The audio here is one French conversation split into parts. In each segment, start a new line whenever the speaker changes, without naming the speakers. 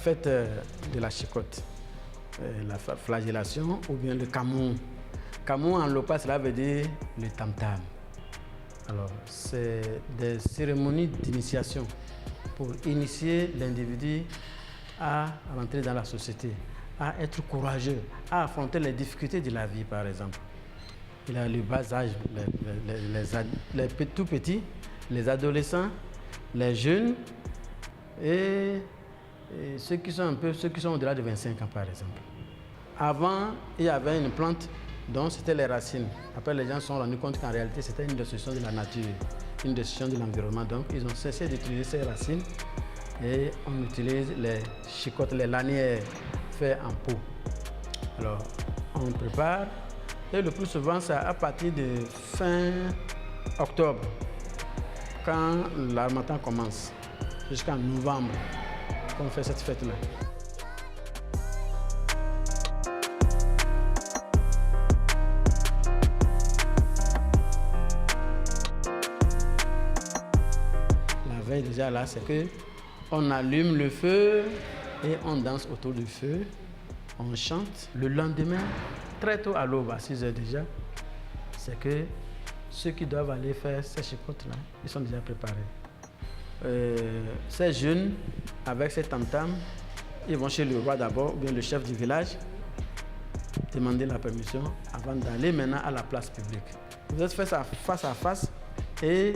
fête de la chicotte, la flagellation ou bien le kamou. Kamou en lopa, cela veut dire le tam-tam. Alors, c'est des cérémonies d'initiation pour initier l'individu à rentrer dans la société, à être courageux, à affronter les difficultés de la vie, par exemple. Il a le bas âge, les tout petits, les adolescents, les jeunes et ceux qui sont au-delà de 25 ans, par exemple. Avant, il y avait une plante dont c'était les racines. Après, les gens se sont rendus compte qu'en réalité, c'était une destruction de la nature, une destruction de l'environnement. Donc, ils ont cessé d'utiliser ces racines et on utilise les chicottes, les lanières faites en peau. Alors, on prépare et le plus souvent, c'est à partir de fin octobre, quand l'harmattan commence, jusqu'en novembre, qu'on fait cette fête-là. Déjà là, c'est que on allume le feu et on danse autour du feu, on chante. Le lendemain, très tôt à l'aube, à 6 heures déjà, c'est que ceux qui doivent aller faire ces chicottes-là, ils sont déjà préparés. Ces jeunes, avec ces tam-tams, ils vont chez le roi d'abord, ou bien le chef du village, demander la permission avant d'aller maintenant à la place publique. Vous êtes fait ça face à face et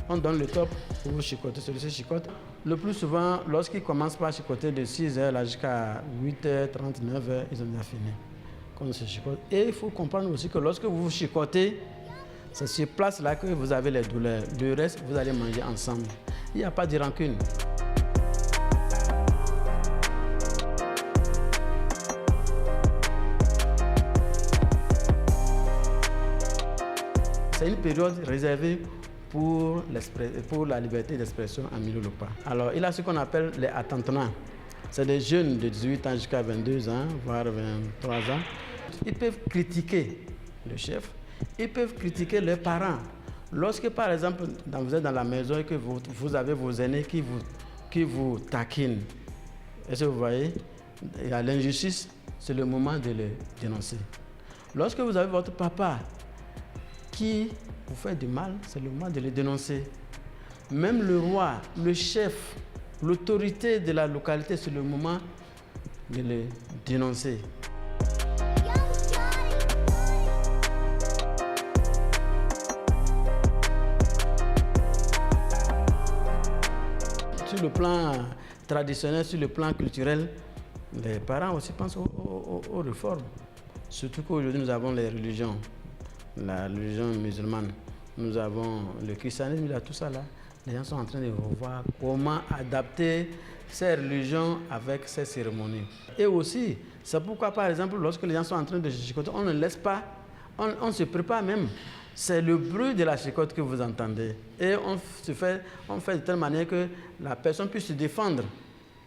on donne le top pour vous chicoter. Celui-ci chicote. Le plus souvent, lorsqu'ils commencent par chicoter de 6h jusqu'à 8h30, 9h, ils ont déjà fini. Quand on se chicote. Et il faut comprendre aussi que lorsque vous vous chicotez, c'est sur place là que vous avez les douleurs. Le reste, vous allez manger ensemble. Il n'y a pas de rancune. C'est une période réservée pour la liberté d'expression en milieu lopa. Alors, il y a ce qu'on appelle les attentants. C'est des jeunes de 18 ans jusqu'à 22 ans, voire 23 ans. Ils peuvent critiquer le chef, ils peuvent critiquer leurs parents. Lorsque, par exemple, vous êtes dans la maison et que vous avez vos aînés qui vous taquinent, est-ce que vous voyez, il y a l'injustice, c'est le moment de le dénoncer. Lorsque vous avez votre papa qui vous fait du mal, c'est le moment de le dénoncer. Même le roi, le chef, l'autorité de la localité, c'est le moment de le dénoncer. Sur le plan traditionnel, sur le plan culturel, les parents aussi pensent aux réformes. Surtout qu'aujourd'hui, nous avons les religions. La religion musulmane, nous avons le christianisme, il y a tout ça là. Les gens sont en train de revoir comment adapter ces religions avec ces cérémonies. Et aussi, c'est pourquoi par exemple, lorsque les gens sont en train de chicoter, on ne laisse pas, on se prépare même. C'est le bruit de la chicotte que vous entendez. Et on fait de telle manière que la personne puisse se défendre.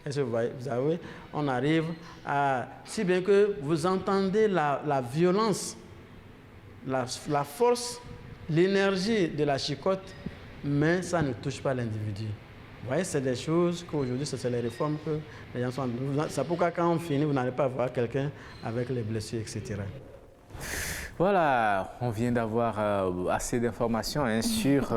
Est-ce que vous voyez, on arrive à, si bien que vous entendez la violence, la force, l'énergie de la chicotte, mais ça ne touche pas l'individu. Vous voyez, c'est des choses qu'aujourd'hui, c'est les réformes que les gens sont... C'est pourquoi quand on finit, vous n'allez pas voir quelqu'un avec les blessures, etc.
Voilà, on vient d'avoir assez d'informations sur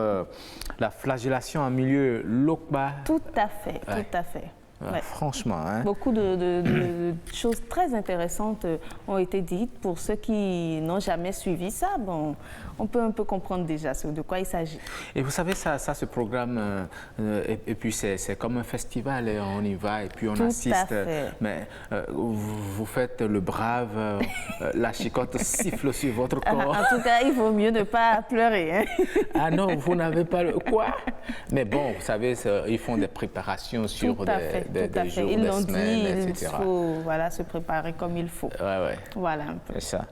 la flagellation en milieu lokpa.
Tout à fait, tout à fait.
Ouais. Franchement. Hein.
Beaucoup de choses très intéressantes ont été dites. Pour ceux qui n'ont jamais suivi ça, bon, on peut un peu comprendre déjà de quoi il s'agit.
Et vous savez, ça ce programme, et puis c'est comme un festival, et on y va et puis on assiste.
Tout à fait.
Mais vous faites le brave, la chicotte siffle sur votre corps.
En tout cas, il vaut mieux ne pas pleurer. Hein.
Ah non, vous n'avez pas le... Quoi? Mais bon, vous savez, ils font des préparations sur des jours,
ils
des
l'ont
semaines,
dit,
etc.
Il faut se préparer comme il faut.
Ouais.
Voilà un peu.
C'est ça.